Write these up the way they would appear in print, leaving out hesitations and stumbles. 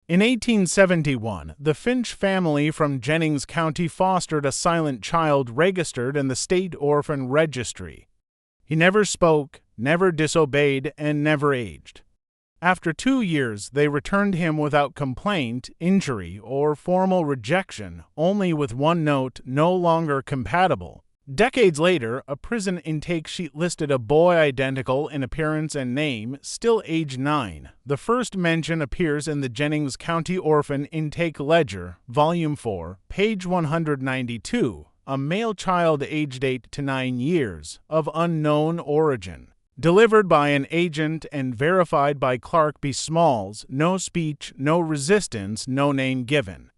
In 1871, the Finch family from Jennings County fostered a silent child registered in the state orphan registry. He never spoke, never disobeyed, and never aged. After 2 years, they returned him without complaint, injury, or formal rejection, only with one note: no longer compatible. Decades later, a prison intake sheet listed a boy identical in appearance and name, still age 9. The first mention appears in the Jennings County Orphan Intake Ledger, Volume 4, page 192, a male child aged 8 to 9 years, of unknown origin. Delivered by an agent and verified by Clark B. Smalls, no speech, no resistance, no name given.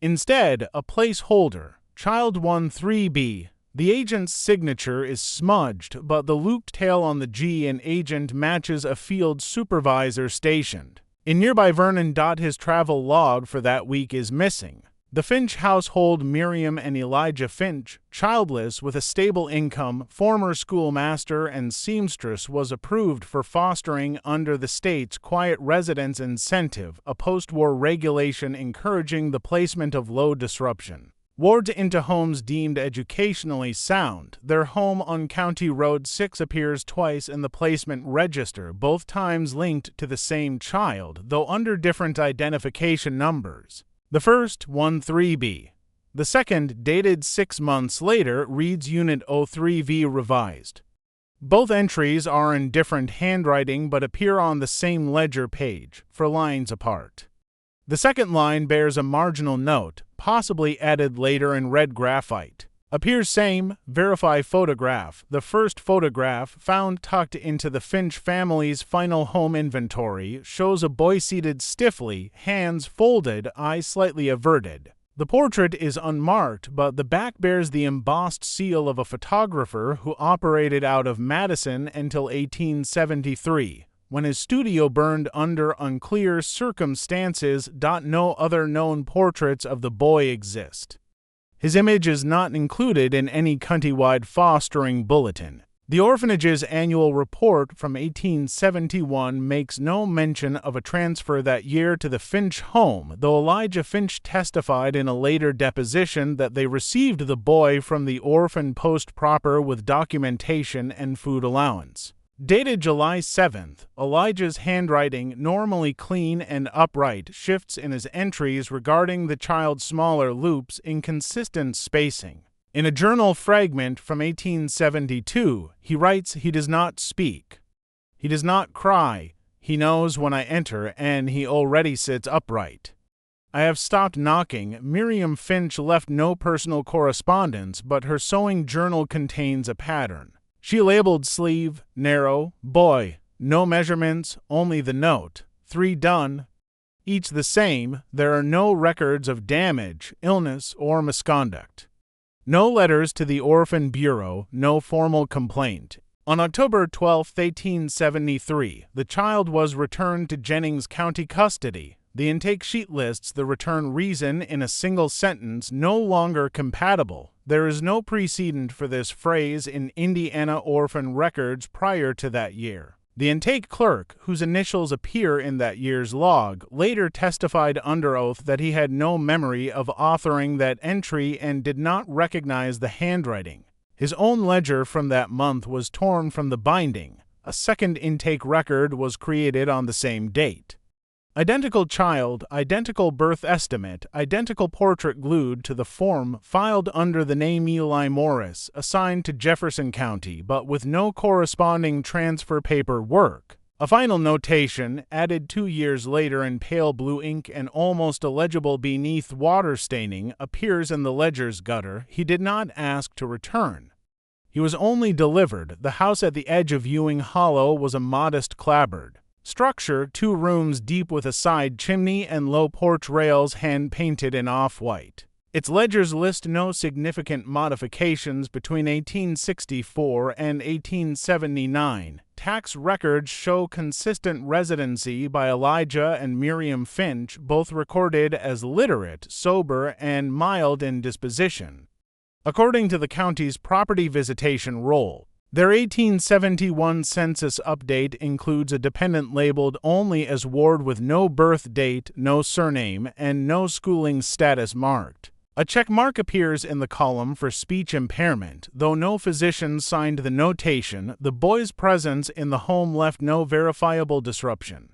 Instead, a placeholder, Child 13B. The agent's signature is smudged, but the looped tail on the G in agent matches a field supervisor stationed. In nearby Vernon. His travel log for that week is missing. The Finch household, Miriam and Elijah Finch, childless with a stable income, former schoolmaster and seamstress, was approved for fostering under the state's Quiet Residence Incentive, a post-war regulation encouraging the placement of low disruption wards into homes deemed educationally sound. Their home on County Road 6 appears twice in the placement register, both times linked to the same child, though under different identification numbers. The first, 13B. The second, dated 6 months later, reads Unit 03V revised. Both entries are in different handwriting but appear on the same ledger page, for lines apart. The second line bears a marginal note, possibly added later in red graphite. Appears same, verify photograph. The first photograph, found tucked into the Finch family's final home inventory, shows a boy seated stiffly, hands folded, eyes slightly averted. The portrait is unmarked, but the back bears the embossed seal of a photographer who operated out of Madison until 1873. When his studio burned under unclear circumstances. No other known portraits of the boy exist. His image is not included in any county-wide fostering bulletin. The orphanage's annual report from 1871 makes no mention of a transfer that year to the Finch home, though Elijah Finch testified in a later deposition that they received the boy from the orphan post proper with documentation and food allowance. Dated July 7th, Elijah's handwriting, normally clean and upright, shifts in his entries regarding the child's smaller loops, inconsistent spacing. In a journal fragment from 1872, he writes he does not speak. He does not cry. He knows when I enter, and he already sits upright. I have stopped knocking. Miriam Finch left no personal correspondence, but her sewing journal contains a pattern. She labeled sleeve, narrow, boy, no measurements, only the note, 3 done, each the same. There are no records of damage, illness, or misconduct. No letters to the Orphan Bureau, no formal complaint. On October 12, 1873, the child was returned to Jennings County custody. The intake sheet lists the return reason in a single sentence: no longer compatible. There is no precedent for this phrase in Indiana orphan records prior to that year. The intake clerk, whose initials appear in that year's log, later testified under oath that he had no memory of authoring that entry and did not recognize the handwriting. His own ledger from that month was torn from the binding. A second intake record was created on the same date. Identical child, identical birth estimate, identical portrait glued to the form filed under the name Eli Morris, assigned to Jefferson County, but with no corresponding transfer paperwork. A final notation, added 2 years later in pale blue ink and almost illegible beneath water staining, appears in the ledger's gutter. He did not ask to return. He was only delivered. The house at the edge of Ewing Hollow was a modest clapboard structure, 2 rooms deep with a side chimney and low porch rails hand-painted in off-white. Its ledgers list no significant modifications between 1864 and 1879. Tax records show consistent residency by Elijah and Miriam Finch, both recorded as literate, sober, and mild in disposition. According to the county's property visitation roll, Their 1871 census update includes a dependent labeled only as Ward with no birth date, no surname, and no schooling status marked. A check mark appears in the column for speech impairment, though no physician signed the notation. The boy's presence in the home left no verifiable disruption.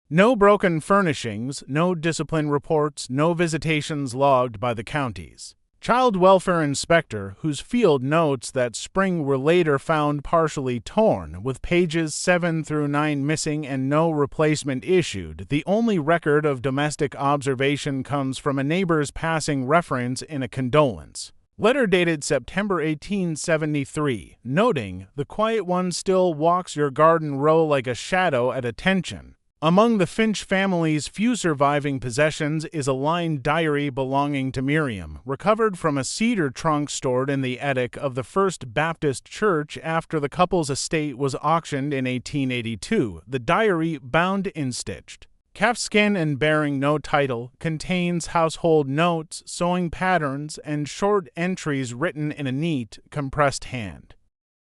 No broken furnishings, no discipline reports, no visitations logged by the counties. Child welfare inspector, whose field notes that spring were later found partially torn, with pages 7 through 9 missing and no replacement issued. The only record of domestic observation comes from a neighbor's passing reference in a condolence letter dated September 1873, noting, "The quiet one still walks your garden row like a shadow at attention." Among the Finch family's few surviving possessions is a lined diary belonging to Miriam, recovered from a cedar trunk stored in the attic of the First Baptist Church after the couple's estate was auctioned in 1882. The diary, bound in-stitched calfskin and bearing no title, contains household notes, sewing patterns, and short entries written in a neat, compressed hand.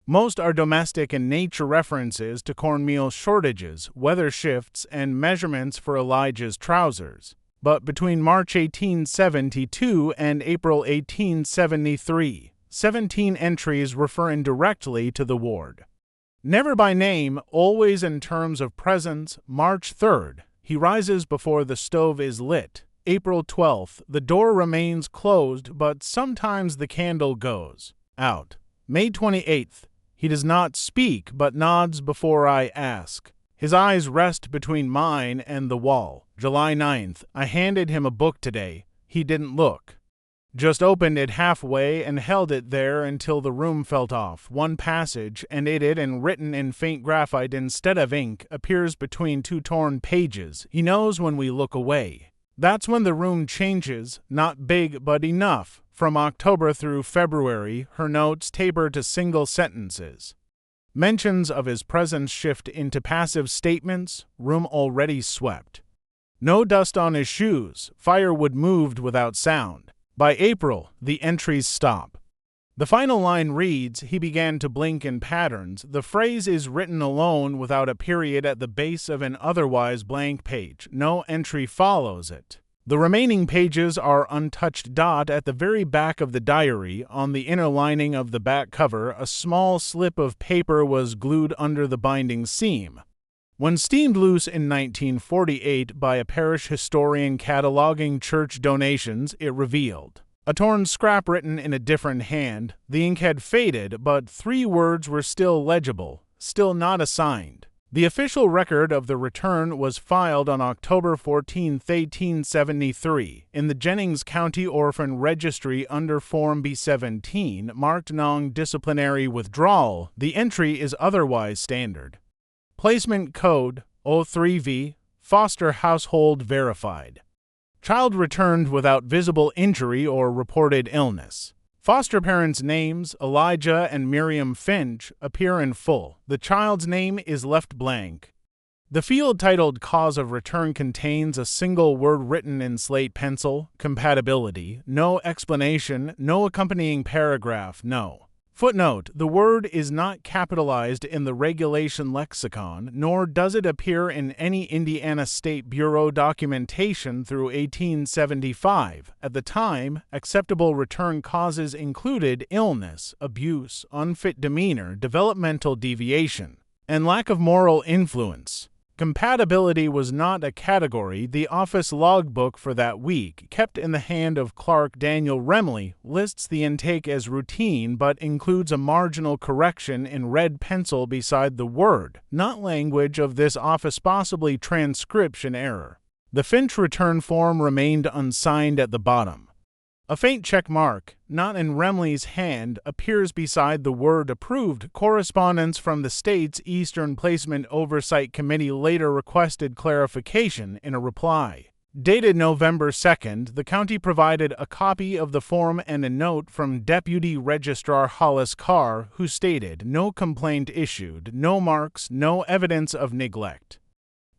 Most are domestic in nature, references to cornmeal shortages, weather shifts, and measurements for Elijah's trousers. But between March 1872 and April 1873, 17 entries refer indirectly to the ward. Never by name, always in terms of presence. March 3rd, he rises before the stove is lit. April 12th, the door remains closed, but sometimes the candle goes out. May 28th, he does not speak, but nods before I ask. His eyes rest between mine and the wall. July 9th, I handed him a book today. He didn't look. Just opened it halfway and held it there until the room felt off. One passage, edited and written in faint graphite instead of ink, appears between two torn pages. He knows when we look away. That's when the room changes, not big but enough. From October through February, her notes taper to single sentences. Mentions of his presence shift into passive statements, room already swept. No dust on his shoes, firewood moved without sound. By April, the entries stop. The final line reads, he began to blink in patterns. The phrase is written alone without a period at the base of an otherwise blank page. No entry follows it. The remaining pages are untouched. At the very back of the diary, on the inner lining of the back cover, a small slip of paper was glued under the binding seam. When steamed loose in 1948 by a parish historian cataloging church donations, it revealed a torn scrap written in a different hand. The ink had faded, but 3 words were still legible, still not assigned. The official record of the return was filed on October 14, 1873, in the Jennings County Orphan Registry under Form B-17, marked non-disciplinary withdrawal. The entry is otherwise standard. Placement code 03V, foster household verified. Child returned without visible injury or reported illness. Foster parents' names, Elijah and Miriam Finch, appear in full. The child's name is left blank. The field titled Cause of Return contains a single word written in slate pencil, compatibility, no explanation, no accompanying paragraph, no. Footnote: the word is not capitalized in the regulation lexicon, nor does it appear in any Indiana State Bureau documentation through 1875. At the time, acceptable return causes included illness, abuse, unfit demeanor, developmental deviation, and lack of moral influence. Compatibility was not a category. The office logbook for that week, kept in the hand of Clerk Daniel Remley, lists the intake as routine but includes a marginal correction in red pencil beside the word, not language of this office, possibly transcription error. The Finch return form remained unsigned at the bottom. A faint check mark, not in Remley's hand, appears beside the word approved. Correspondence from the state's Eastern Placement Oversight Committee later requested clarification in a reply. Dated November 2nd, the county provided a copy of the form and a note from Deputy Registrar Hollis Carr, who stated, no complaint issued, no marks, no evidence of neglect.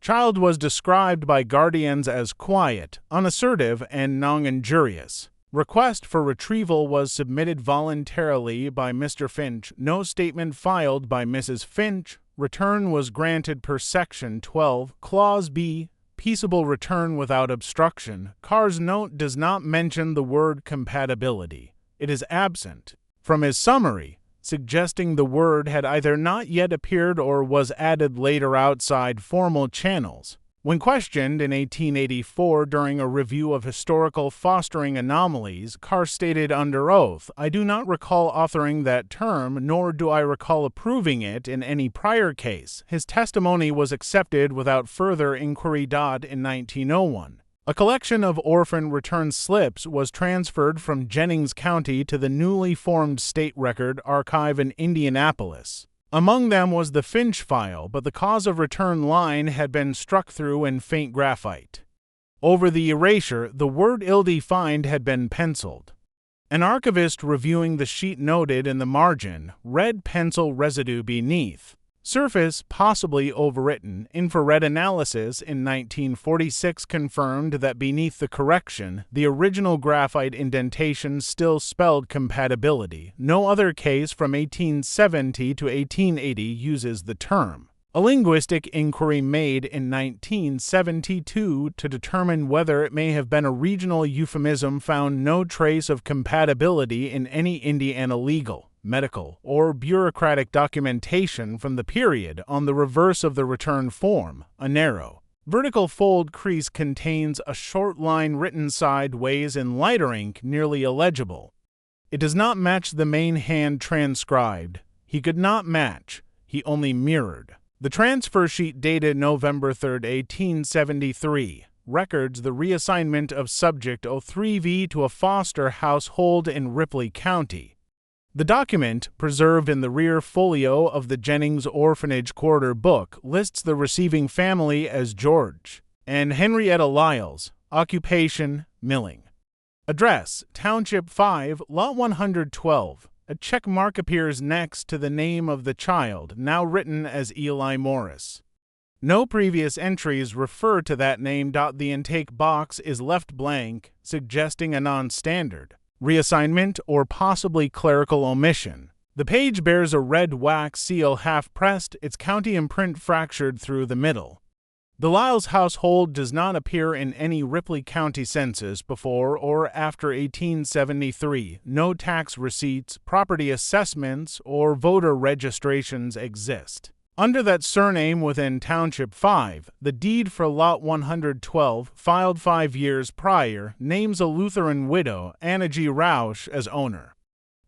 Child was described by guardians as quiet, unassertive, and non-injurious. Request for retrieval was submitted voluntarily by Mr. Finch. No statement filed by Mrs. Finch. Return was granted per Section 12, Clause B. Peaceable return without obstruction. Carr's note does not mention the word compatibility. It is absent from his summary, suggesting the word had either not yet appeared or was added later outside formal channels. When questioned in 1884 during a review of historical fostering anomalies, Carr stated under oath, "I do not recall authoring that term, nor do I recall approving it in any prior case." His testimony was accepted without further inquiry. In 1901, a collection of orphan return slips was transferred from Jennings County to the newly formed State Record Archive in Indianapolis. Among them was the Finch file, but the cause of return line had been struck through in faint graphite. Over the erasure, the word ill-defined had been penciled. An archivist reviewing the sheet noted in the margin, red pencil residue beneath. Surface possibly overwritten. Infrared analysis in 1946 confirmed that beneath the correction, the original graphite indentation still spelled compatibility. No other case from 1870 to 1880 uses the term. A linguistic inquiry made in 1972 to determine whether it may have been a regional euphemism found no trace of compatibility in any Indiana legal, medical, or bureaucratic documentation from the period. On the reverse of the return form, a narrow, vertical fold crease contains a short line written sideways in lighter ink, nearly illegible. It does not match the main hand transcribed. He could not match, he only mirrored. The transfer sheet dated November 3, 1873, records the reassignment of subject 03V to a foster household in Ripley County. The document, preserved in the rear folio of the Jennings Orphanage Quarter Book, lists the receiving family as George and Henrietta Lyles, occupation, milling. Address, Township 5, Lot 112. A check mark appears next to the name of the child, now written as Eli Morris. No previous entries refer to that name. The intake box is left blank, suggesting a non-standard reassignment or possibly clerical omission. The page bears a red wax seal half-pressed, its county imprint fractured through the middle. The Lyles household does not appear in any Ripley County census before or after 1873. No tax receipts, property assessments, or voter registrations exist. Under that surname within Township 5, the deed for Lot 112, filed 5 years prior, names a Lutheran widow, Anna G. Rausch, as owner.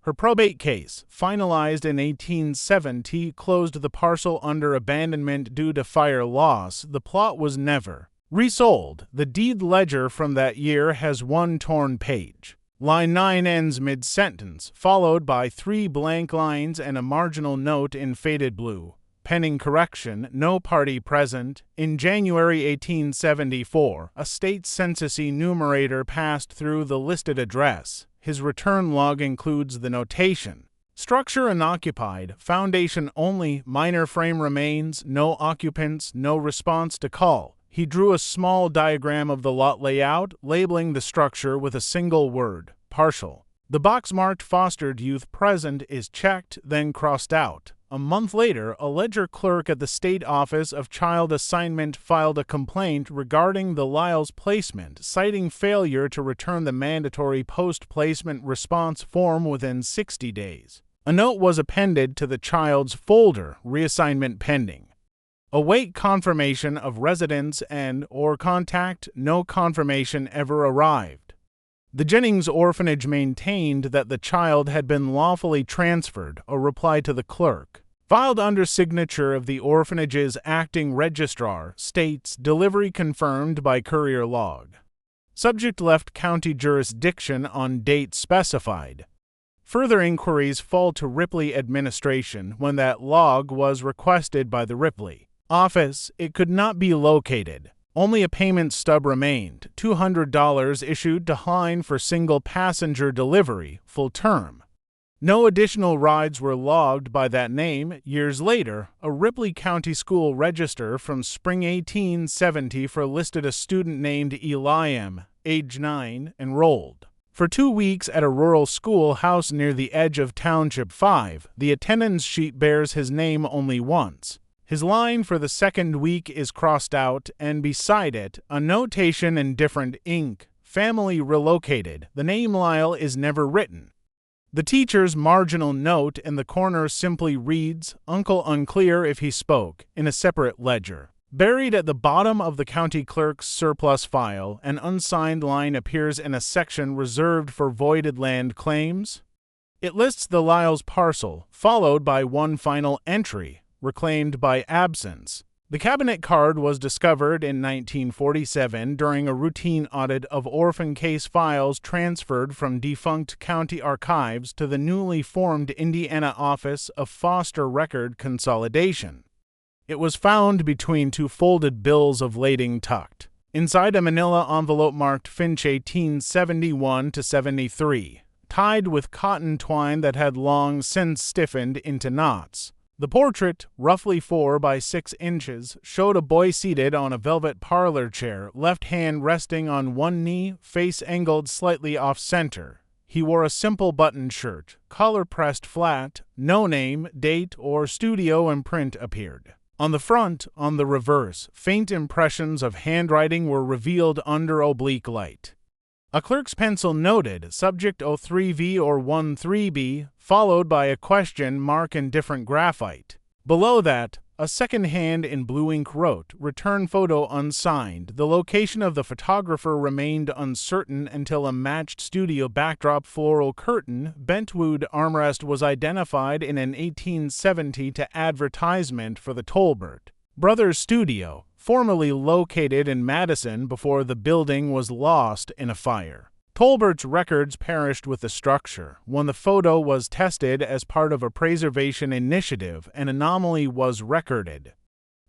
Her probate case, finalized in 1870, closed the parcel under abandonment due to fire loss. The plot was never resold. The deed ledger from that year has one torn page. Line 9 ends mid-sentence, followed by 3 blank lines and a marginal note in faded blue. Pending correction, no party present. In January 1874, a state census enumerator passed through the listed address. His return log includes the notation: structure unoccupied, foundation only, minor frame remains, no occupants, no response to call. He drew a small diagram of the lot layout, labeling the structure with a single word, partial. The box marked fostered youth present is checked, then crossed out. A month later, a ledger clerk at the State Office of Child Assignment filed a complaint regarding the Lyles placement, citing failure to return the mandatory post-placement response form within 60 days. A note was appended to the child's folder, reassignment pending. Await confirmation of residence and/or contact. No confirmation ever arrived. The Jennings Orphanage maintained that the child had been lawfully transferred. A reply to the clerk, filed under signature of the orphanage's acting registrar, states delivery confirmed by courier log. Subject left county jurisdiction on date specified. Further inquiries fall to Ripley administration. When that log was requested by the Ripley office, it could not be located. Only a payment stub remained, $200 issued to Hine for single passenger delivery, full term. No additional rides were logged by that name. Years later, a Ripley County School register from spring 1870 listed a student named Eliam, age 9, enrolled. For 2 weeks at a rural schoolhouse near the edge of Township 5, the attendance sheet bears his name only once. His line for the second week is crossed out, and beside it, a notation in different ink, "Family relocated." The name Lyle is never written. The teacher's marginal note in the corner simply reads, "Uncle unclear if he spoke," in a separate ledger. Buried at the bottom of the county clerk's surplus file, an unsigned line appears in a section reserved for voided land claims. It lists the Lyle's parcel, followed by one final entry, reclaimed by absence. The cabinet card was discovered in 1947 during a routine audit of orphan case files transferred from defunct county archives to the newly formed Indiana Office of Foster Record Consolidation. It was found between 2 folded bills of lading tucked inside a manila envelope marked Finch 1871-73, tied with cotton twine that had long since stiffened into knots. The portrait, roughly 4 by 6 inches, showed a boy seated on a velvet parlor chair, left hand resting on one knee, face angled slightly off-center. He wore a simple button shirt, collar pressed flat, no name, date, or studio imprint appeared. On the front, on the reverse, faint impressions of handwriting were revealed under oblique light. A clerk's pencil noted subject 03V or 13B, followed by a question mark in different graphite. Below that, a second hand in blue ink wrote, "Return photo unsigned." The location of the photographer remained uncertain until a matched studio backdrop floral curtain, bentwood armrest was identified in an 1870 advertisement for the Tolbert Brothers Studio, formerly located in Madison before the building was lost in a fire. Tolbert's records perished with the structure. When the photo was tested as part of a preservation initiative, an anomaly was recorded.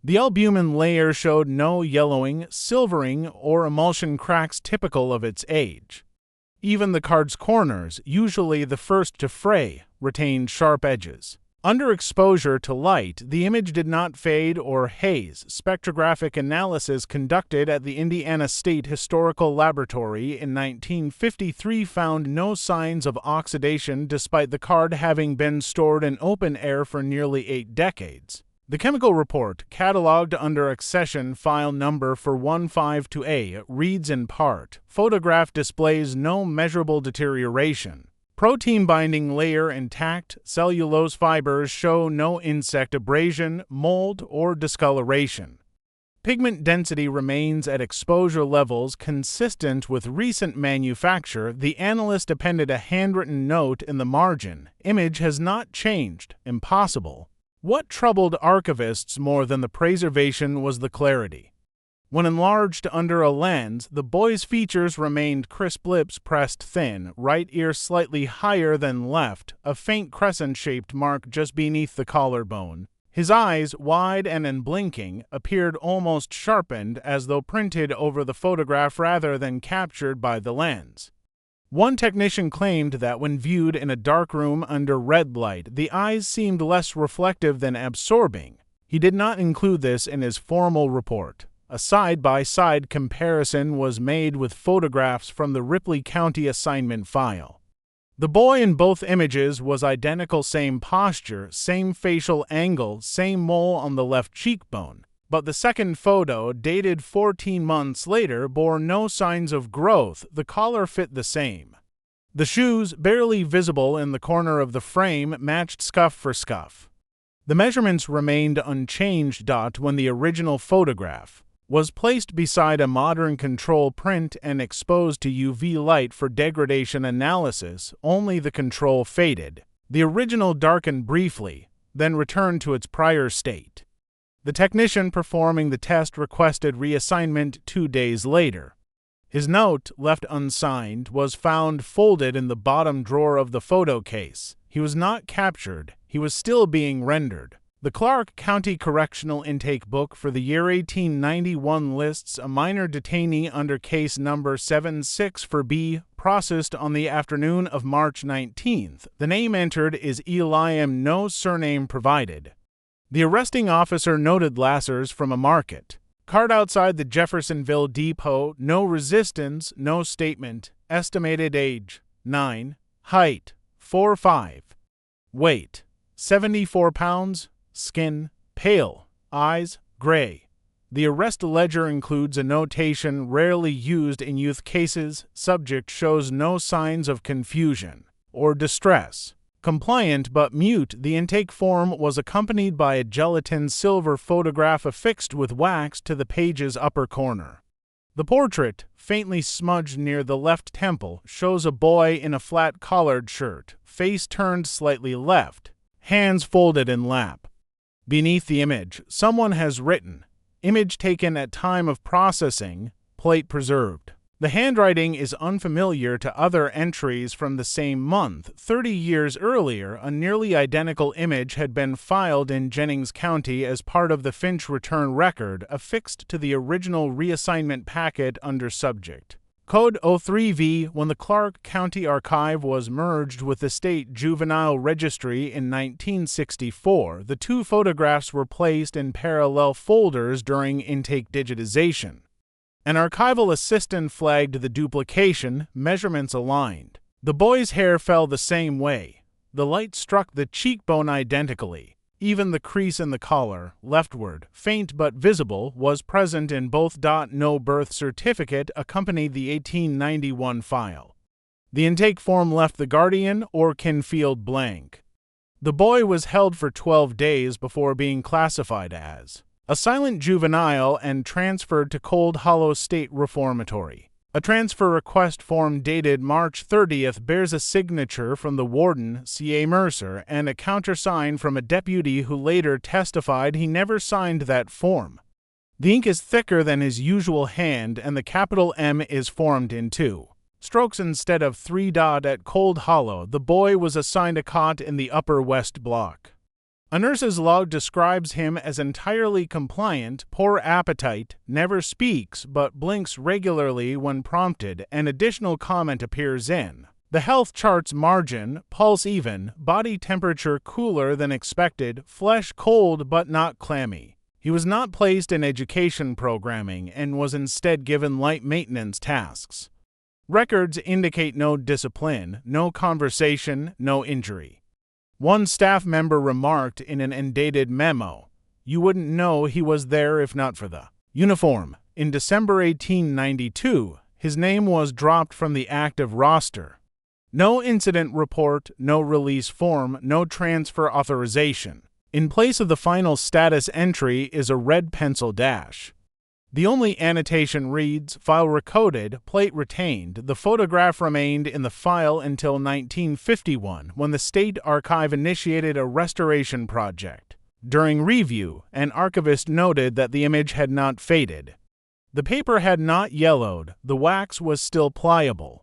The albumin layer showed no yellowing, silvering, or emulsion cracks typical of its age. Even the card's corners, usually the first to fray, retained sharp edges. Under exposure to light, the image did not fade or haze. Spectrographic analysis conducted at the Indiana State Historical Laboratory in 1953 found no signs of oxidation despite the card having been stored in open air for nearly 8 decades. The chemical report, catalogued under accession file number 415-A, reads in part, "Photograph displays no measurable deterioration. Protein binding layer intact, cellulose fibers show no insect abrasion, mold, or discoloration. Pigment density remains at exposure levels consistent with recent manufacture." The analyst appended a handwritten note in the margin. "Image has not changed. Impossible." What troubled archivists more than the preservation was the clarity. When enlarged under a lens, the boy's features remained crisp, lips pressed thin, right ear slightly higher than left, a faint crescent-shaped mark just beneath the collarbone. His eyes, wide and unblinking, appeared almost sharpened as though printed over the photograph rather than captured by the lens. One technician claimed that when viewed in a dark room under red light, the eyes seemed less reflective than absorbing. He did not include this in his formal report. A side-by-side comparison was made with photographs from the Ripley County assignment file. The boy in both images was identical, same posture, same facial angle, same mole on the left cheekbone. But the second photo, dated 14 months later, bore no signs of growth. The collar fit the same. The shoes, barely visible in the corner of the frame, matched scuff for scuff. The measurements remained unchanged. When the original photograph was placed beside a modern control print and exposed to UV light for degradation analysis, only the control faded. The original darkened briefly, then returned to its prior state. The technician performing the test requested reassignment 2 days later. His note, left unsigned, was found folded in the bottom drawer of the photo case. He was not captured. He was still being rendered. The Clark County Correctional Intake Book for the year 1891 lists a minor detainee under case number 76 for B, processed on the afternoon of March 19th. The name entered is Eliam, no surname provided. The arresting officer noted Lassers from a market Cart outside the Jeffersonville depot, no resistance, no statement. Estimated age, 9. Height, 4'5". Weight, 74 pounds. Skin, pale. Eyes, gray. The arrest ledger includes a notation rarely used in youth cases. Subject shows no signs of confusion or distress. Compliant but mute, the intake form was accompanied by a gelatin silver photograph affixed with wax to the page's upper corner. The portrait, faintly smudged near the left temple, shows a boy in a flat collared shirt, face turned slightly left, hands folded in lap. Beneath the image, someone has written, "Image taken at time of processing, plate preserved." The handwriting is unfamiliar to other entries from the same month. 30 years earlier, a nearly identical image had been filed in Jennings County as part of the Finch return record, affixed to the original reassignment packet under subject. Code 03V. When the Clark County Archive was merged with the State Juvenile Registry in 1964, the two photographs were placed in parallel folders during intake digitization. An archival assistant flagged the duplication, measurements aligned. The boy's hair fell the same way. The light struck the cheekbone identically. Even the crease in the collar, leftward, faint but visible, was present in both. No birth certificate accompanied the 1891 file. The intake form left the guardian or kin field blank. The boy was held for 12 days before being classified as a silent juvenile and transferred to Cold Hollow State Reformatory. A transfer request form dated March 30th bears a signature from the warden, C.A. Mercer, and a countersign from a deputy who later testified he never signed that form. The ink is thicker than his usual hand, and the capital M is formed in 2 strokes instead of 3. At Cold Hollow, the boy was assigned a cot in the Upper West Block. A nurse's log describes him as entirely compliant, poor appetite, never speaks but blinks regularly when prompted. An additional comment appears in the health chart's margin: pulse even, body temperature cooler than expected, flesh cold but not clammy. He was not placed in education programming and was instead given light maintenance tasks. Records indicate no discipline, no conversation, no injury. One staff member remarked in an undated memo, "You wouldn't know he was there if not for the uniform." In December 1892, his name was dropped from the active roster. No incident report, no release form, no transfer authorization. In place of the final status entry is a red pencil dash. The only annotation reads, "File recoded, plate retained." The photograph remained in the file until 1951, when the State Archive initiated a restoration project. During review, an archivist noted that the image had not faded. The paper had not yellowed, the wax was still pliable.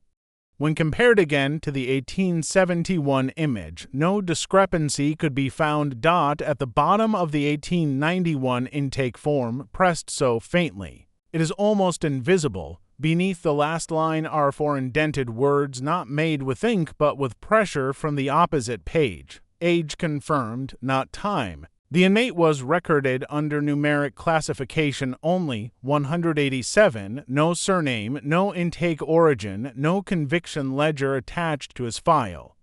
When compared again to the 1871 image, no discrepancy could be found. At the bottom of the 1891 intake form, pressed so faintly, it is almost invisible. Beneath the last line are 4 indented words not made with ink but with pressure from the opposite page. Age confirmed, not time. The inmate was recorded under numeric classification only, 187, no surname, no intake origin, no conviction ledger attached to his file.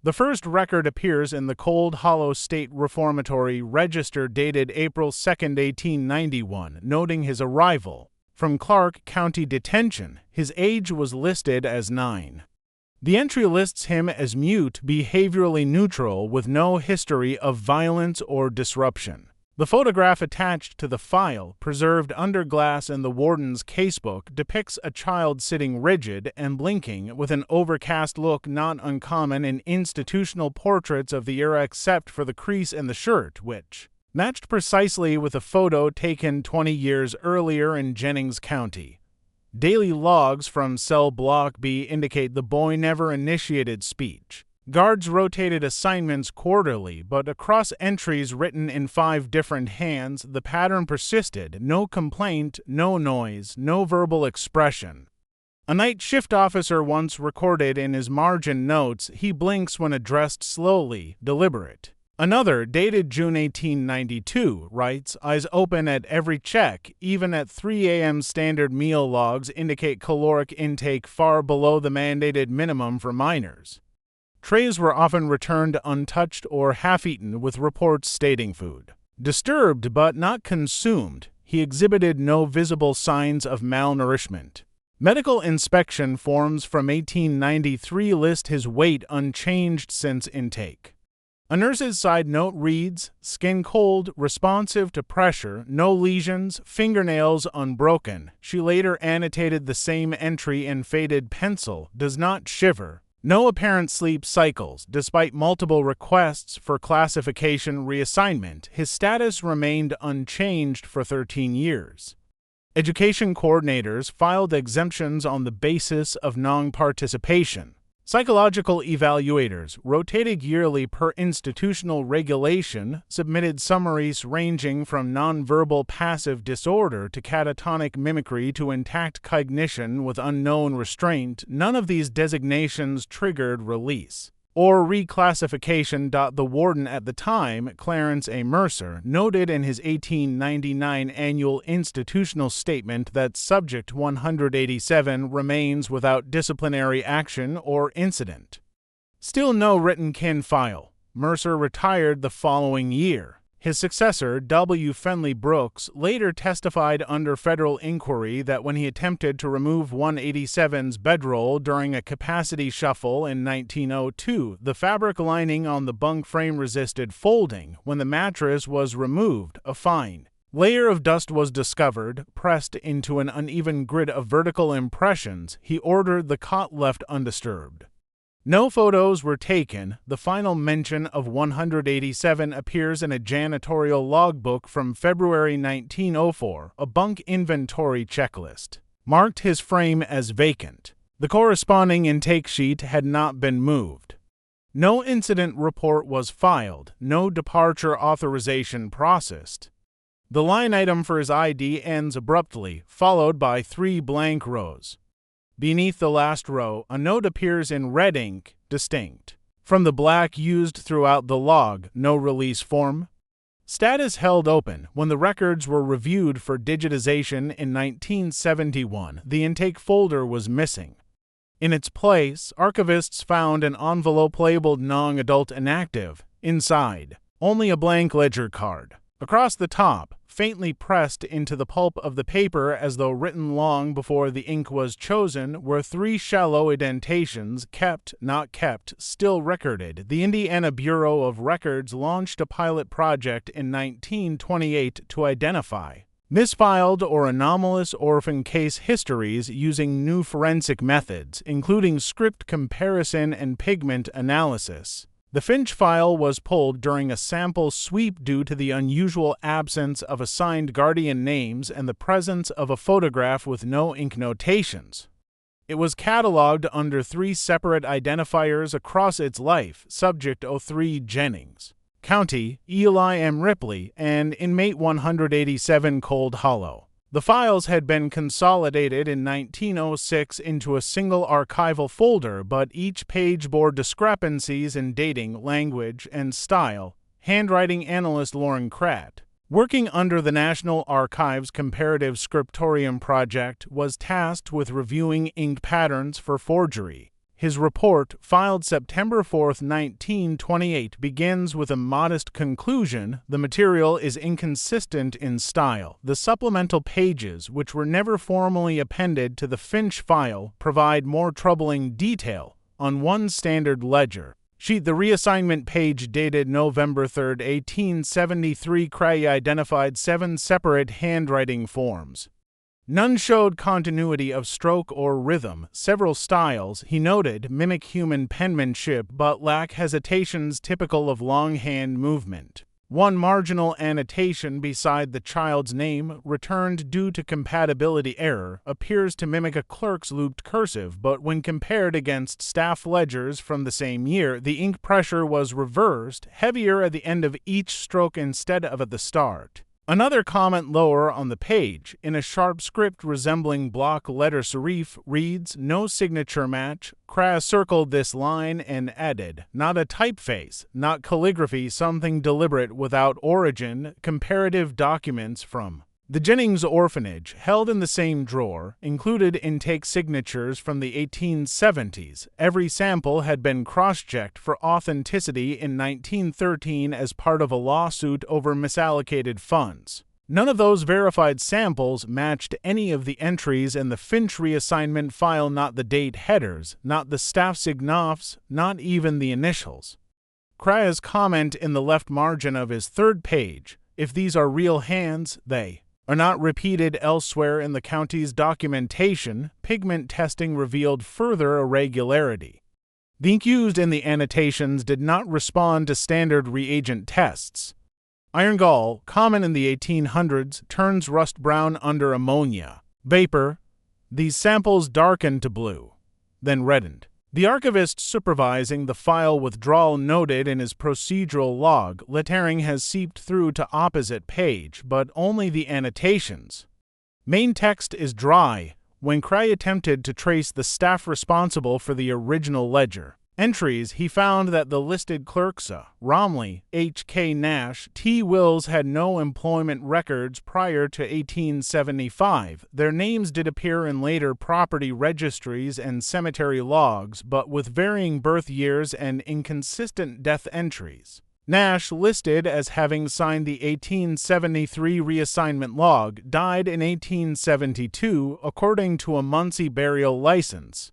The first record appears in the Cold Hollow State Reformatory Register dated April 2, 1891, noting his arrival from Clark County Detention. His age was listed as 9. The entry lists him as mute, behaviorally neutral, with no history of violence or disruption. The photograph attached to the file, preserved under glass in the warden's casebook, depicts a child sitting rigid and blinking with an overcast look not uncommon in institutional portraits of the era except for the crease in the shirt, which matched precisely with a photo taken 20 years earlier in Jennings County. Daily logs from Cell Block B indicate the boy never initiated speech. Guards rotated assignments quarterly, but across entries written in 5 different hands, the pattern persisted: no complaint, no noise, no verbal expression. A night shift officer once recorded in his margin notes, "He blinks when addressed slowly, deliberate." Another, dated June 1892, writes, "Eyes open at every check, even at 3 a.m. Standard meal logs indicate caloric intake far below the mandated minimum for minors." Trays were often returned untouched or half-eaten, with reports stating food. Disturbed but not consumed, he exhibited no visible signs of malnourishment. Medical inspection forms from 1893 list his weight unchanged since intake. A nurse's side note reads, "Skin cold, responsive to pressure, no lesions, fingernails unbroken." She later annotated the same entry in faded pencil, "Does not shiver. No apparent sleep cycles. Despite multiple requests for classification reassignment, his status remained unchanged for 13 years. Education coordinators filed exemptions on the basis of non-participation. Psychological evaluators, rotating yearly per institutional regulation, submitted summaries ranging from nonverbal passive disorder to catatonic mimicry to intact cognition with unknown restraint. None of these designations triggered release or reclassification. The warden at the time, Clarence A. Mercer, noted in his 1899 annual institutional statement that Subject 187 remains without disciplinary action or incident. Still no written kin file. Mercer retired the following year. His successor, W. Fenley Brooks, later testified under federal inquiry that when he attempted to remove 187's bedroll during a capacity shuffle in 1902, the fabric lining on the bunk frame resisted folding. When the mattress was removed, a fine layer of dust was discovered, pressed into an uneven grid of vertical impressions. He ordered the cot left undisturbed. No photos were taken. The final mention of 187 appears in a janitorial logbook from February 1904, a bunk inventory checklist. Marked his frame as vacant. The corresponding intake sheet had not been moved. No incident report was filed. No departure authorization processed. The line item for his ID ends abruptly, followed by 3 blank rows. Beneath the last row, a note appears in red ink, distinct from the black used throughout the log. No release form. Status held open. When the records were reviewed for digitization in 1971, the intake folder was missing. In its place, archivists found an envelope labeled non-adult inactive. Inside, only a blank ledger card. Across the top, faintly pressed into the pulp of the paper as though written long before the ink was chosen, were 3 shallow indentations, kept, not kept, still recorded. The Indiana Bureau of Records launched a pilot project in 1928 to identify misfiled or anomalous orphan case histories using new forensic methods, including script comparison and pigment analysis. The Finch file was pulled during a sample sweep due to the unusual absence of assigned guardian names and the presence of a photograph with no ink notations. It was cataloged under 3 separate identifiers across its life: Subject 03 Jennings, County Eli M. Ripley, and Inmate 187 Cold Hollow. The files had been consolidated in 1906 into a single archival folder, but each page bore discrepancies in dating, language, and style. Handwriting analyst Lauren Kratt, working under the National Archives Comparative Scriptorium Project, was tasked with reviewing ink patterns for forgery. His report, filed September 4, 1928, begins with a modest conclusion: the material is inconsistent in style. The supplemental pages, which were never formally appended to the Finch file, provide more troubling detail. On one standard ledger sheet, the reassignment page dated November 3, 1873, Cray identified 7 separate handwriting forms. None showed continuity of stroke or rhythm. Several styles, he noted, mimic human penmanship but lack hesitations typical of longhand movement. One marginal annotation beside the child's name, returned due to compatibility error, appears to mimic a clerk's looped cursive, but when compared against staff ledgers from the same year, the ink pressure was reversed, heavier at the end of each stroke instead of at the start. Another comment lower on the page, in a sharp script resembling block letter serif, reads, "No signature match." Kras circled this line and added, "Not a typeface, not calligraphy, something deliberate without origin." Comparative documents from the Jennings orphanage, held in the same drawer, included intake signatures from the 1870s. Every sample had been cross-checked for authenticity in 1913 as part of a lawsuit over misallocated funds. None of those verified samples matched any of the entries in the Finch reassignment file, not the date headers, not the staff sign-offs, not even the initials. Kras' comment in the left margin of his third page, "If these are real hands, they are not repeated elsewhere in the county's documentation." Pigment testing revealed further irregularity. The ink used in the annotations did not respond to standard reagent tests. Iron gall, common in the 1800s, turns rust brown under ammonia vapor. These samples darkened to blue, then reddened. The archivist supervising the file withdrawal noted in his procedural log, "Lettering has seeped through to opposite page, but only the annotations. Main text is dry." When Kras attempted to trace the staff responsible for the original ledger entries, he found that the listed clerks, Romley, H.K. Nash, T. Wills, had no employment records prior to 1875. Their names did appear in later property registries and cemetery logs, but with varying birth years and inconsistent death entries. Nash, listed as having signed the 1873 reassignment log, died in 1872 according to a Muncie burial license.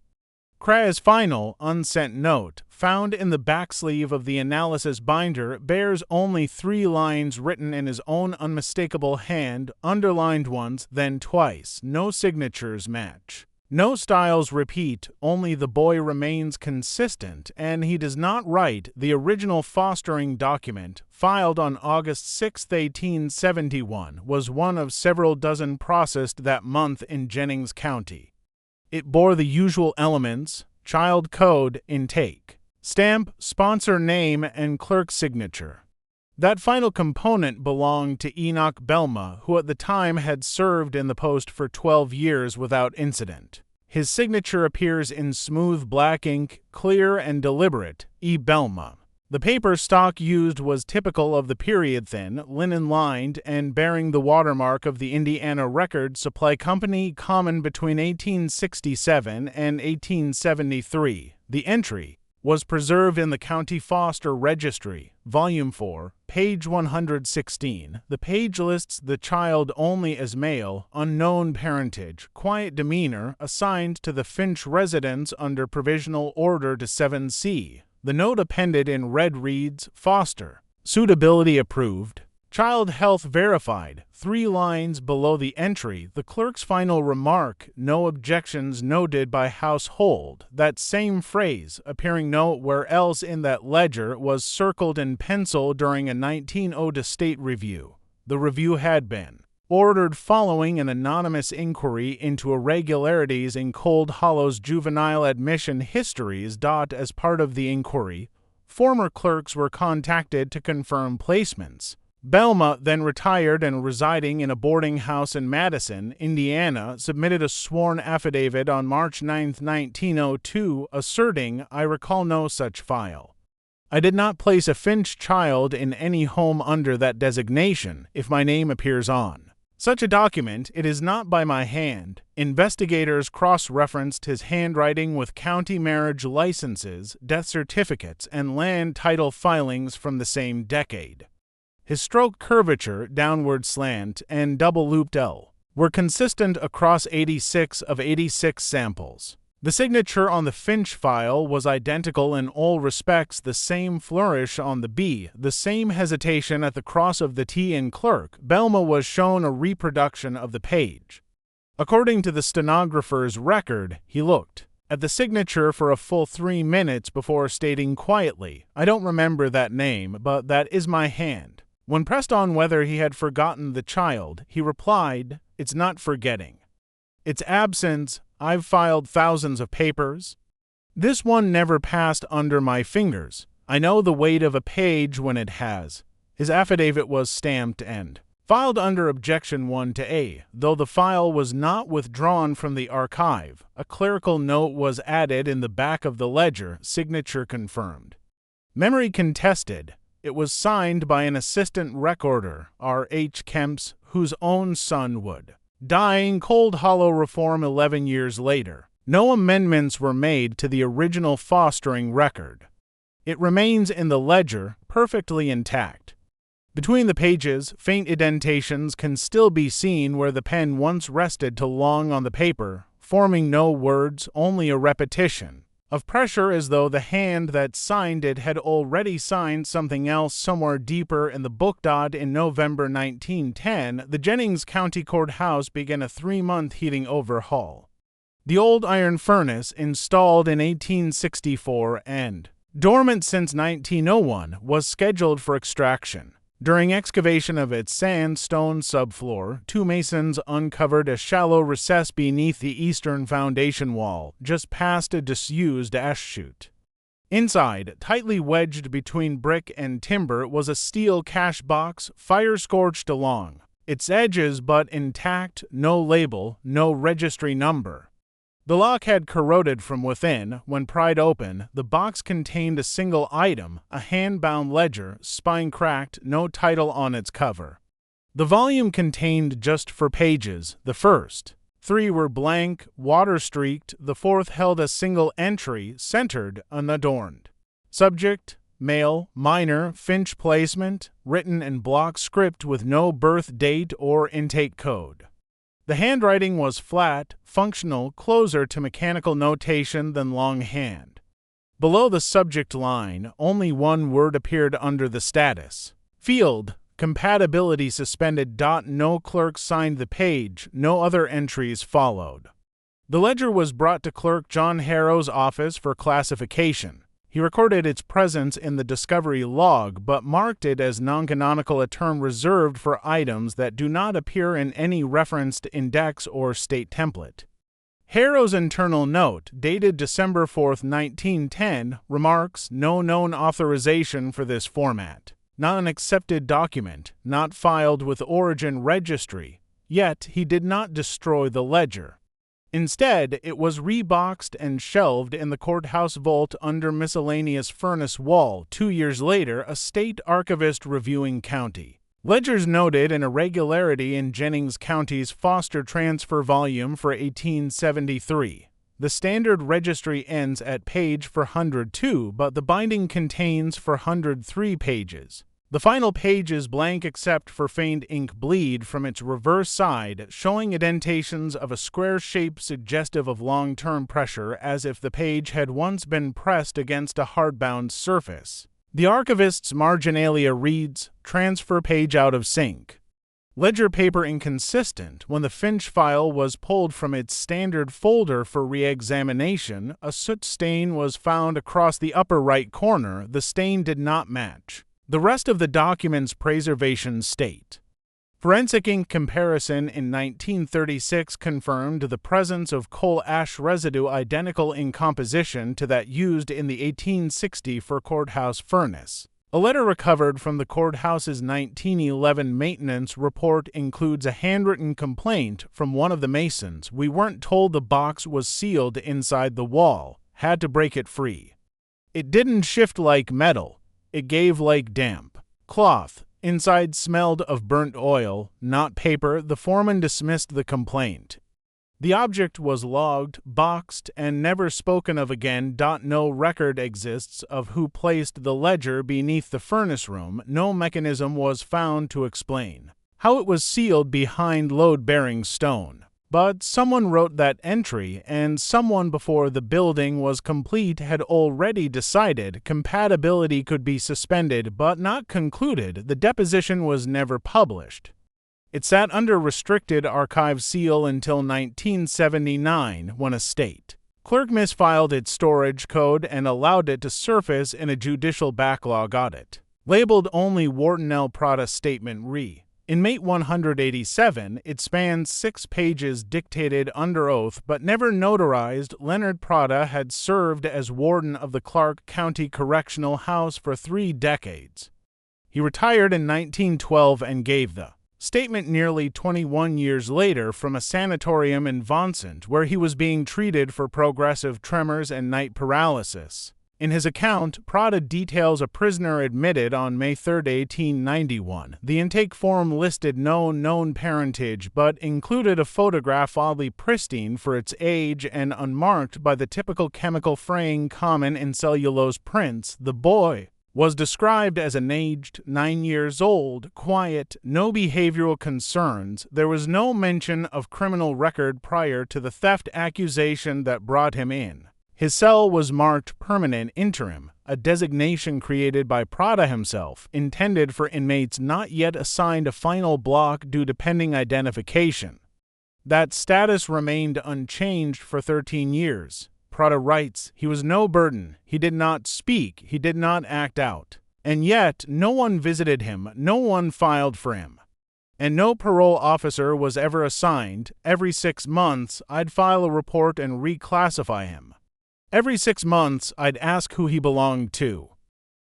Kras' final, unsent note, found in the backsleeve of the analysis binder, bears only 3 lines written in his own unmistakable hand, underlined once, then twice. No signatures match. No styles repeat, only the boy remains consistent, and he does not write. The original fostering document, filed on August 6, 1871, was one of several dozen processed that month in Jennings County. It bore the usual elements: child code, intake, stamp, sponsor name, and clerk signature. That final component belonged to Enoch Belma, who at the time had served in the post for 12 years without incident. His signature appears in smooth black ink, clear and deliberate, E. Belma. The paper stock used was typical of the period, thin, linen-lined, and bearing the watermark of the Indiana Record Supply Company, common between 1867 and 1873. The entry was preserved in the County Foster Registry, Volume 4, page 116. The page lists the child only as male, unknown parentage, quiet demeanor, assigned to the Finch residence under Provisional Order to 7C. The note appended in red reads, "Foster. Suitability approved. Child health verified." 3 lines below the entry, the clerk's final remark, "No objections noted by household." That same phrase, appearing nowhere else in that ledger, was circled in pencil during a 1902 state review. The review had been ordered following an anonymous inquiry into irregularities in Cold Hollow's juvenile admission histories. As part of the inquiry, former clerks were contacted to confirm placements. Belma, then retired and residing in a boarding house in Madison, Indiana, submitted a sworn affidavit on March 9, 1902, asserting, "I recall no such file. I did not place a Finch child in any home under that designation, if my name appears on such a document. It is not by my hand." Investigators cross-referenced his handwriting with county marriage licenses, death certificates, and land title filings from the same decade. His stroke curvature, downward slant, and double-looped L were consistent across 86 of 86 samples. The signature on the Finch file was identical in all respects: the same flourish on the B, the same hesitation at the cross of the T in clerk. Belma was shown a reproduction of the page. According to the stenographer's record, he looked at the signature for a full 3 minutes before stating quietly, "I don't remember that name, but that is my hand." When pressed on whether he had forgotten the child, he replied, "It's not forgetting. It's absence. I've filed thousands of papers. This one never passed under my fingers. I know the weight of a page when it has." His affidavit was stamped and Filed under Objection 1 to A, though the file was not withdrawn from the archive, a clerical note was added in the back of the ledger, signature confirmed. Memory contested. It was signed by an assistant recorder, R. H. Kemps, whose own son would die in Cold Hollow Reform 11 years later. No amendments were made to the original fostering record. It remains in the ledger, perfectly intact. Between the pages, faint indentations can still be seen where the pen once rested too long on the paper, forming no words, only a repetition of pressure, as though the hand that signed it had already signed something else somewhere deeper in the book. In November 1910, the Jennings County Courthouse began a 3-month heating overhaul. The old iron furnace, installed in 1864 and dormant since 1901, was scheduled for extraction. During excavation of its sandstone subfloor, 2 masons uncovered a shallow recess beneath the eastern foundation wall, just past a disused ash chute. Inside, tightly wedged between brick and timber, was a steel cash box, fire-scorched along its edges but intact, no label, no registry number. The lock had corroded from within. When pried open, the box contained a single item, a hand-bound ledger, spine cracked, no title on its cover. The volume contained just 4 pages. The first 3 were blank, water-streaked. The 4th held a single entry, centered, unadorned. Subject: male, minor, Finch placement, written in block script with no birth date or intake code. The handwriting was flat, functional, closer to mechanical notation than longhand. Below the subject line, only 1 word appeared under the status field: compatibility suspended. No clerk signed the page, no other entries followed. The ledger was brought to Clerk John Harrow's office for classification. He recorded its presence in the discovery log, but marked it as non-canonical, a term reserved for items that do not appear in any referenced index or state template. Harrow's internal note, dated December 4, 1910, remarks, "No known authorization for this format. Not an accepted document, not filed with origin registry." Yet he did not destroy the ledger. Instead, it was reboxed and shelved in the courthouse vault under miscellaneous furnace wall. 2 years later, a state archivist reviewing county ledgers noted an irregularity in Jennings County's Foster transfer volume for 1873. The standard registry ends at page 402, but the binding contains 403 pages. The final page is blank except for faint ink bleed from its reverse side, showing indentations of a square shape suggestive of long-term pressure, as if the page had once been pressed against a hardbound surface. The archivist's marginalia reads, "Transfer page out of sync." Ledger paper inconsistent. When the Finch file was pulled from its standard folder for re-examination, a soot stain was found across the upper right corner. The stain did not match the rest of the document's preservation state. Forensic ink comparison in 1936 confirmed the presence of coal ash residue identical in composition to that used in the 1864 courthouse furnace. A letter recovered from the courthouse's 1911 maintenance report includes a handwritten complaint from one of the masons. "We weren't told the box was sealed inside the wall. Had to break it free. It didn't shift like metal. It gave like damp cloth. Inside smelled of burnt oil, not paper." The foreman dismissed the complaint. The object was logged, boxed, and never spoken of again. No record exists of who placed the ledger beneath the furnace room. No mechanism was found to explain how it was sealed behind load-bearing stone. But someone wrote that entry, and someone before the building was complete had already decided compatibility could be suspended but not concluded. The deposition was never published. It sat under restricted archive seal until 1979, when a state clerk misfiled its storage code and allowed it to surface in a judicial backlog audit. Labeled only Wharton L. Prada Statement Re. In Mate 187, it spans 6 pages dictated under oath but never notarized. Leonard Prada had served as warden of the Clark County Correctional House for 3 decades. He retired in 1912 and gave the Statement nearly 21 years later from a sanatorium in Vincent where he was being treated for progressive tremors and night paralysis. In his account, Prada details a prisoner admitted on May 3, 1891. The intake form listed no known parentage but included a photograph oddly pristine for its age and unmarked by the typical chemical fraying common in cellulose prints. The boy was described as an aged 9 years old, quiet, no behavioral concerns. There was no mention of criminal record prior to the theft accusation that brought him in. His cell was marked permanent interim, a designation created by Prada himself, intended for inmates not yet assigned a final block due to pending identification. That status remained unchanged for 13 years. Prada writes, he was no burden, he did not speak, he did not act out. And yet, no one visited him, no one filed for him. And no parole officer was ever assigned. Every 6 months, I'd file a report and reclassify him. Every 6 months, I'd ask who he belonged to.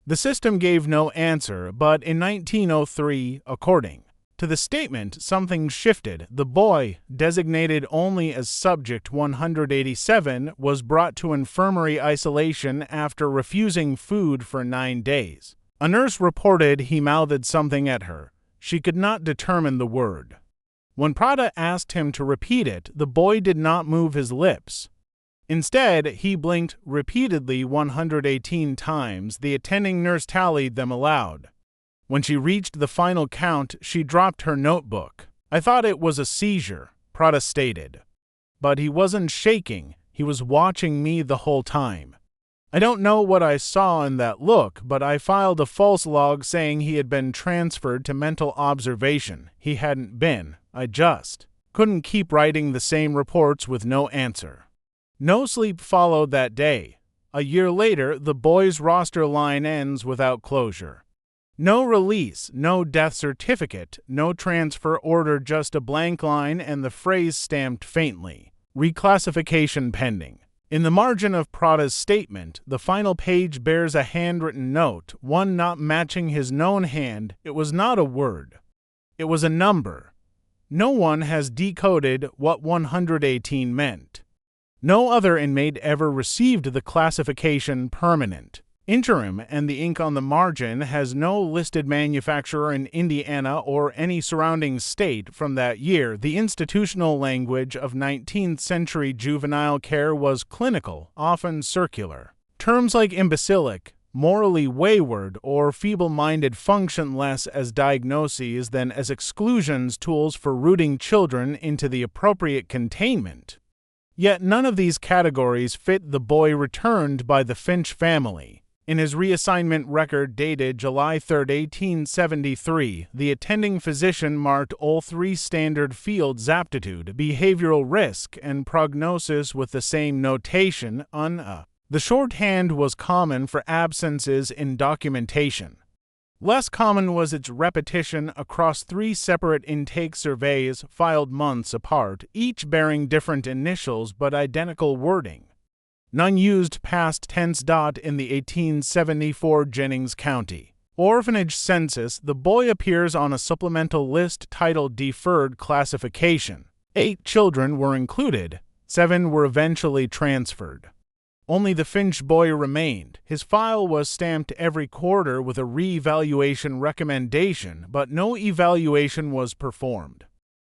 The system gave no answer, but in 1903, according to the statement, something shifted. The boy, designated only as Subject 187, was brought to infirmary isolation after refusing food for 9 days. A nurse reported he mouthed something at her. She could not determine the word. When Prada asked him to repeat it, the boy did not move his lips. Instead, he blinked repeatedly 118 times. The attending nurse tallied them aloud. When she reached the final count, she dropped her notebook. I thought it was a seizure, Prada stated. But he wasn't shaking. He was watching me the whole time. I don't know what I saw in that look, but I filed a false log saying he had been transferred to mental observation. He hadn't been. I just couldn't keep writing the same reports with no answer. No sleep followed that day. A year later, the boy's roster line ends without closure. No release, no death certificate, no transfer order, just a blank line and the phrase stamped faintly, reclassification pending. In the margin of Prada's statement, the final page bears a handwritten note, one not matching his known hand. It was not a word. It was a number. No one has decoded what 118 meant. No other inmate ever received the classification permanent. Interim, and the ink on the margin has no listed manufacturer in Indiana or any surrounding state from that year. The institutional language of 19th century juvenile care was clinical, often circular. Terms like imbecilic, morally wayward, or feeble-minded function less as diagnoses than as exclusions tools for rooting children into the appropriate containment. Yet none of these categories fit the boy returned by the Finch family. In his reassignment record dated July 3, 1873, the attending physician marked all 3 standard fields: aptitude, behavioral risk, and prognosis with the same notation, The shorthand was common for absences in documentation. Less common was its repetition across 3 separate intake surveys filed months apart, each bearing different initials but identical wording. None used past tense. In the 1874 Jennings County Orphanage Census, the boy appears on a supplemental list titled Deferred Classification. 8 children were included. 7 were eventually transferred. Only the Finch boy remained. His file was stamped every quarter with a re-evaluation recommendation, but no evaluation was performed.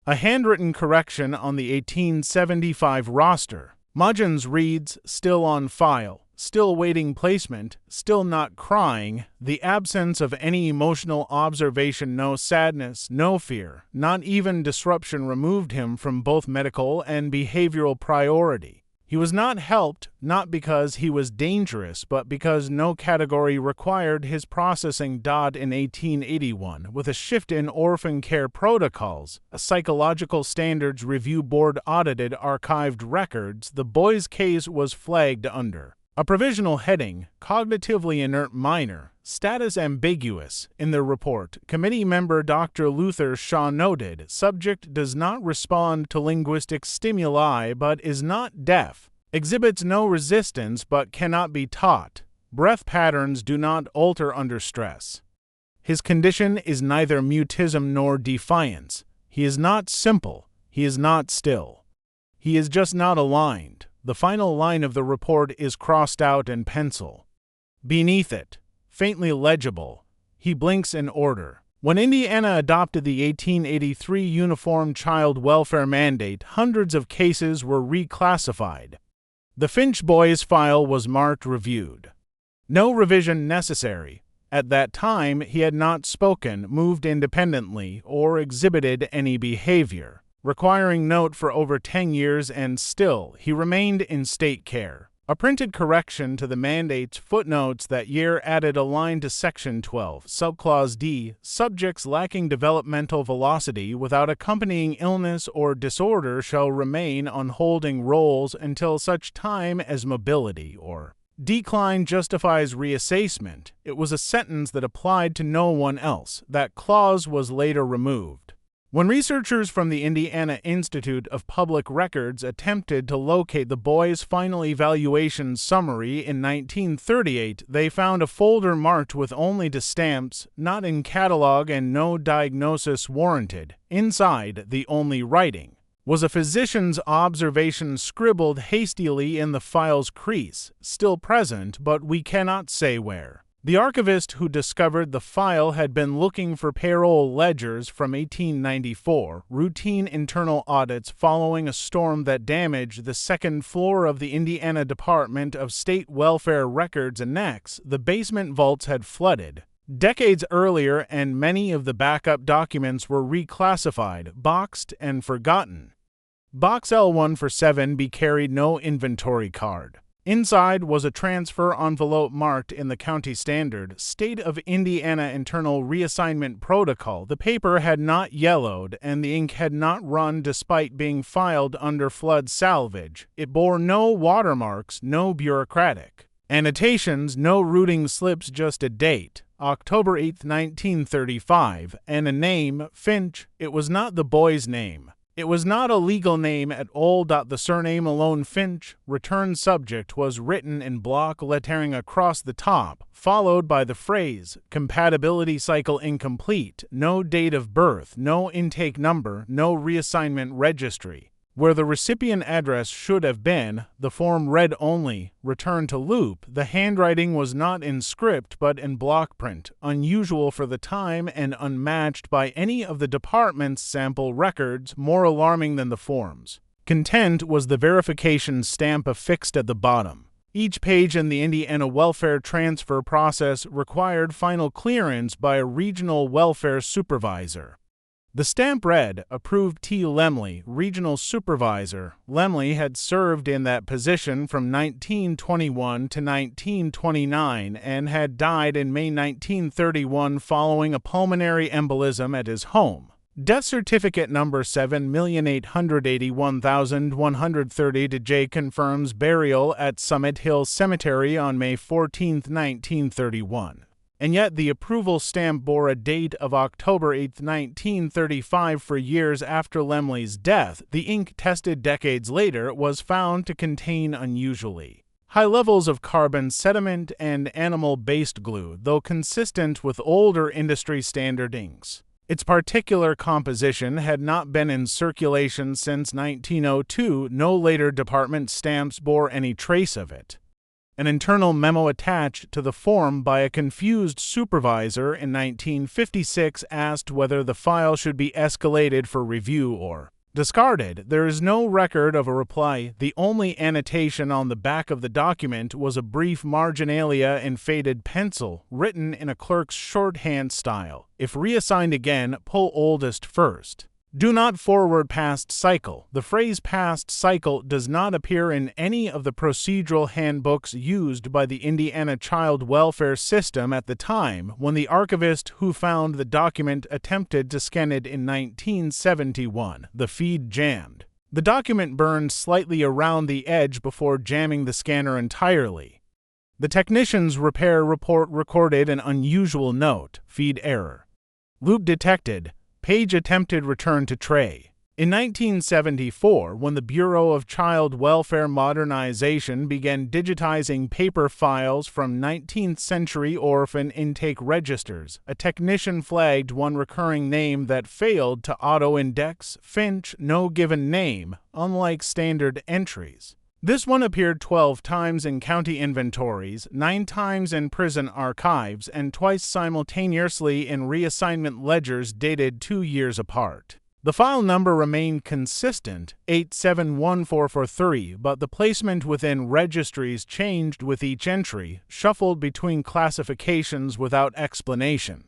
A handwritten correction on the 1875 roster. Mudgeons reads, still on file, still waiting placement, still not crying, the absence of any emotional observation, no sadness, no fear, not even disruption removed him from both medical and behavioral priority. He was not helped, not because he was dangerous, but because no category required his processing. In 1881, with a shift in orphan care protocols, a psychological standards review board audited archived records, the boy's case was flagged under a provisional heading, cognitively inert minor, status ambiguous. In the report, committee member Dr. Luther Shaw noted, subject does not respond to linguistic stimuli but is not deaf, exhibits no resistance but cannot be taught, breath patterns do not alter under stress. His condition is neither mutism nor defiance. He is not simple. He is not still. He is just not aligned. The final line of the report is crossed out in pencil. Beneath it, faintly legible, he blinks in order. When Indiana adopted the 1883 Uniform Child Welfare Mandate, hundreds of cases were reclassified. The Finch boy's file was marked reviewed. No revision necessary. At that time, he had not spoken, moved independently, or exhibited any behavior requiring note for over 10 years, and still he remained in state care. A printed correction to the mandate's footnotes that year added a line to Section 12, Subclause D, subjects lacking developmental velocity without accompanying illness or disorder shall remain on holding roles until such time as mobility or decline justifies reassessment. It was a sentence that applied to no one else. That clause was later removed. When researchers from the Indiana Institute of Public Records attempted to locate the boy's final evaluation summary in 1938, they found a folder marked with only the stamps, not in catalog and no diagnosis warranted. Inside, the only writing was a physician's observation scribbled hastily in the file's crease, still present, but we cannot say where. The archivist who discovered the file had been looking for payroll ledgers from 1894, routine internal audits following a storm that damaged the second floor of the Indiana Department of State Welfare Records Annex. The basement vaults had flooded decades earlier, and many of the backup documents were reclassified, boxed, and forgotten. Box L1 for 7B carried no inventory card. Inside was a transfer envelope marked in the County Standard, State of Indiana Internal Reassignment Protocol. The paper had not yellowed, and the ink had not run despite being filed under flood salvage. It bore no watermarks, no bureaucratic annotations, no routing slips, just a date, October 8, 1935, and a name, Finch. It was not the boy's name. It was not a legal name at all. The surname alone, Finch, return subject, was written in block lettering across the top, followed by the phrase, compatibility cycle incomplete, no date of birth, no intake number, no reassignment registry. Where the recipient address should have been, the form read only, return to loop. The handwriting was not in script but in block print, unusual for the time and unmatched by any of the department's sample records, more alarming than the forms. Content was the verification stamp affixed at the bottom. Each page in the Indiana welfare transfer process required final clearance by a regional welfare supervisor. The stamp read, Approved T. Lemley, Regional Supervisor. Lemley had served in that position from 1921 to 1929 and had died in May 1931 following a pulmonary embolism at his home. Death certificate number 7,881,130 to J confirms burial at Summit Hill Cemetery on May 14, 1931. And yet the approval stamp bore a date of October 8, 1935 for years after Lemley's death. The ink tested decades later was found to contain unusually high levels of carbon sediment and animal-based glue, though consistent with older industry standard inks. Its particular composition had not been in circulation since 1902. No later department stamps bore any trace of it. An internal memo attached to the form by a confused supervisor in 1956 asked whether the file should be escalated for review or discarded. There is no record of a reply. The only annotation on the back of the document was a brief marginalia in faded pencil, written in a clerk's shorthand style. If reassigned again, pull oldest first. Do not forward past cycle. The phrase past cycle does not appear in any of the procedural handbooks used by the Indiana child welfare system at the time when the archivist who found the document attempted to scan it in 1971. The feed jammed. The document burned slightly around the edge before jamming the scanner entirely. The technician's repair report recorded an unusual note, feed error. Loop detected. Page attempted return to tray. In 1974, when the Bureau of Child Welfare Modernization began digitizing paper files from 19th-century orphan intake registers, a technician flagged one recurring name that failed to auto-index Finch no given name, unlike standard entries. This one appeared 12 times in county inventories, 9 times in prison archives, and twice simultaneously in reassignment ledgers dated 2 years apart. The file number remained consistent, 871443, but the placement within registries changed with each entry, shuffled between classifications without explanation.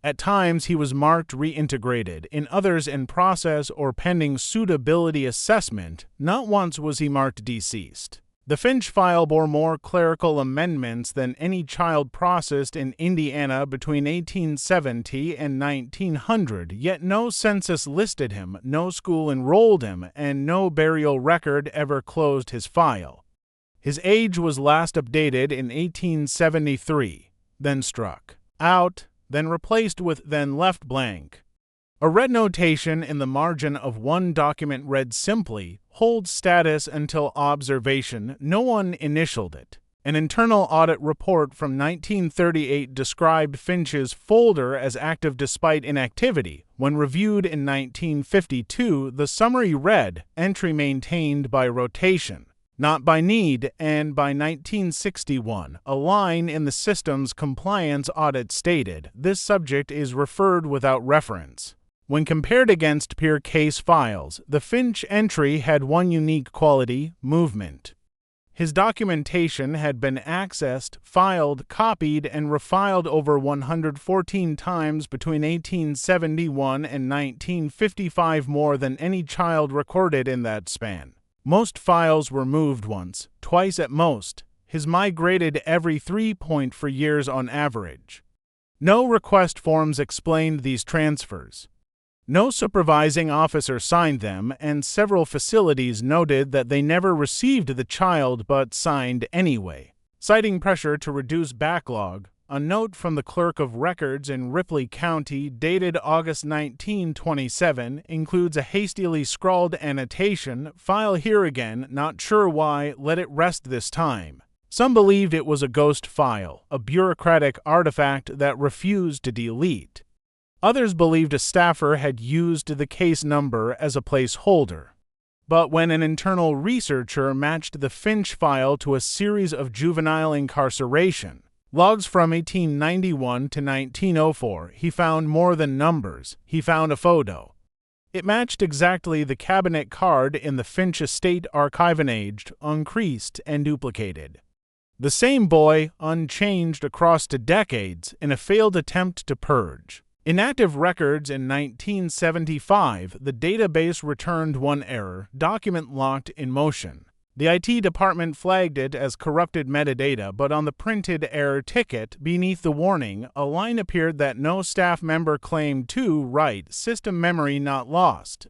At times he was marked reintegrated, in others in process or pending suitability assessment. Not once was he marked deceased. The Finch file bore more clerical amendments than any child processed in Indiana between 1870 and 1900, yet no census listed him, no school enrolled him, and no burial record ever closed his file. His age was last updated in 1873, then struck out, then replaced with then left blank. A red notation in the margin of one document read simply, "Holds status until observation." No one initialed it. An internal audit report from 1938 described Finch's folder as active despite inactivity. When reviewed in 1952, the summary read, "Entry maintained by rotation, not by need," and by 1961, a line in the system's compliance audit stated, "This subject is referred without reference." When compared against peer case files, the Finch entry had one unique quality: movement. His documentation had been accessed, filed, copied, and refiled over 114 times between 1871 and 1955, more than any child recorded in that span. Most files were moved once, twice at most. His migrated every 3.4 years on average. No request forms explained these transfers. No supervising officer signed them, and several facilities noted that they never received the child but signed anyway. Citing pressure to reduce backlog, a note from the clerk of records in Ripley County dated August 1927 includes a hastily scrawled annotation, "File here again, not sure why, let it rest this time." Some believed it was a ghost file, a bureaucratic artifact that refused to delete. Others believed a staffer had used the case number as a placeholder. But when an internal researcher matched the Finch file to a series of juvenile incarceration logs from 1891 to 1904, he found more than numbers. He found a photo. It matched exactly the cabinet card in the Finch estate archive, aged, uncreased, and duplicated. The same boy, unchanged across 2 decades, in a failed attempt to purge. Inactive records in 1975, the database returned one error: document locked in motion. The IT department flagged it as corrupted metadata, but on the printed error ticket, beneath the warning, a line appeared that no staff member claimed to write, "System memory not lost.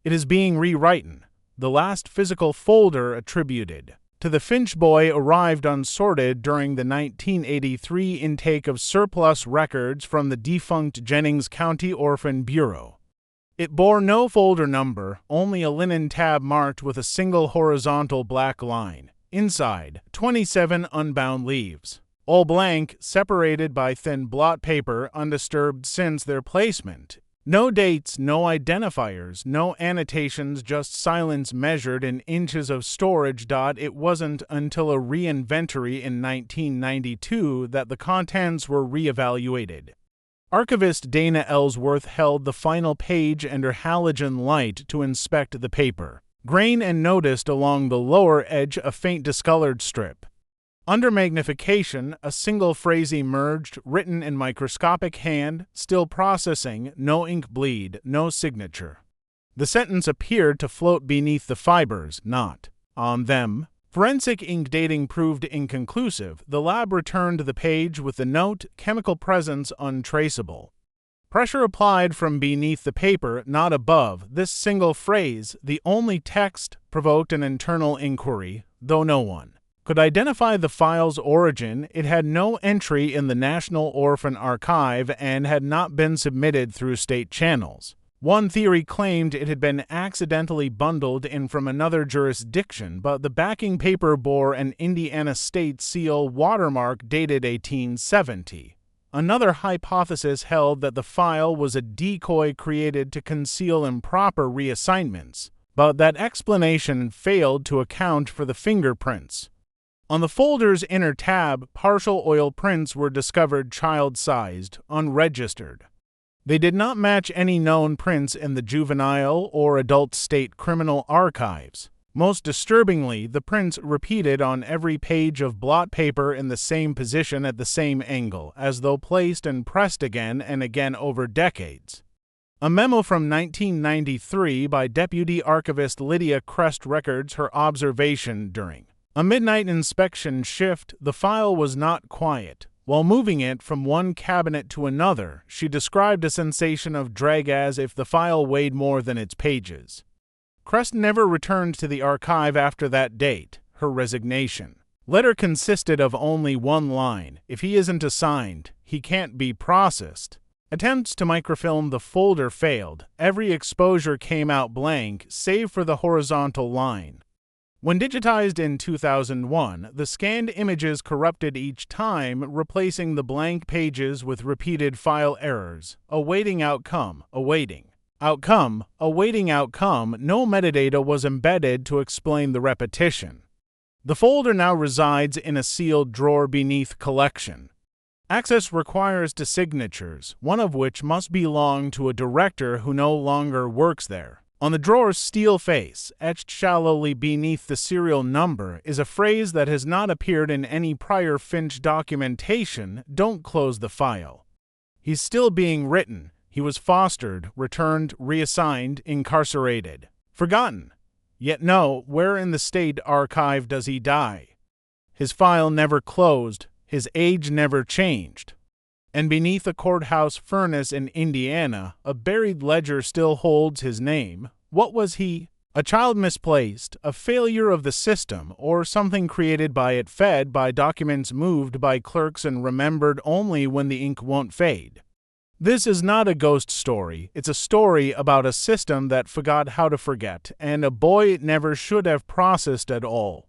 It is being rewritten." The last physical folder attributed to the Finch boy arrived unsorted during the 1983 intake of surplus records from the defunct Jennings County Orphan Bureau. It bore no folder number, only a linen tab marked with a single horizontal black line. Inside, 27 unbound leaves, all blank, separated by thin blot paper, undisturbed since their placement. No dates, no identifiers, no annotations, just silence measured in inches of storage. It wasn't until a re-inventory in 1992 that the contents were re-evaluated. Archivist Dana Ellsworth held the final page under halogen light to inspect the paper. Grain, and noticed along the lower edge a faint discolored strip. Under magnification, a single phrase emerged, written in microscopic hand, "Still processing, no ink bleed, no signature." The sentence appeared to float beneath the fibers, not on them. Forensic ink dating proved inconclusive. The lab returned the page with the note, "Chemical presence untraceable." Pressure applied from beneath the paper, not above. This single phrase, the only text, provoked an internal inquiry, though no one could identify the file's origin. It had no entry in the National Orphan Archive and had not been submitted through state channels. One theory claimed it had been accidentally bundled in from another jurisdiction, but the backing paper bore an Indiana state seal watermark dated 1870. Another hypothesis held that the file was a decoy created to conceal improper reassignments, but that explanation failed to account for the fingerprints. On the folder's inner tab, partial oil prints were discovered child-sized, unregistered. They did not match any known prints in the juvenile or adult state criminal archives. Most disturbingly, the prints repeated on every page of blot paper in the same position at the same angle, as though placed and pressed again and again over decades. A memo from 1993 by Deputy Archivist Lydia Crest records her observation during a midnight inspection shift. The file was not quiet. While moving it from one cabinet to another, she described a sensation of drag as if the file weighed more than its pages. Crest never returned to the archive after that date, her resignation. Letter consisted of only one line: "If he isn't assigned, he can't be processed." Attempts to microfilm the folder failed. Every exposure came out blank, save for the horizontal line. When digitized in 2001, the scanned images corrupted each time, replacing the blank pages with repeated file errors. Awaiting outcome, awaiting. Outcome, awaiting outcome. No metadata was embedded to explain the repetition. The folder now resides in a sealed drawer beneath collection. Access requires two signatures, one of which must belong to a director who no longer works there. On the drawer's steel face, etched shallowly beneath the serial number, is a phrase that has not appeared in any prior Finch documentation: "Don't close the file." He's still being written. He was fostered, returned, reassigned, incarcerated. Forgotten. Yet no, where in the state archive does he die? His file never closed, his age never changed. And beneath a courthouse furnace in Indiana, a buried ledger still holds his name. What was he? A child misplaced, a failure of the system, or something created by it, fed by documents moved by clerks and remembered only when the ink won't fade? This is not a ghost story. It's a story about a system that forgot how to forget, and a boy it never should have processed at all.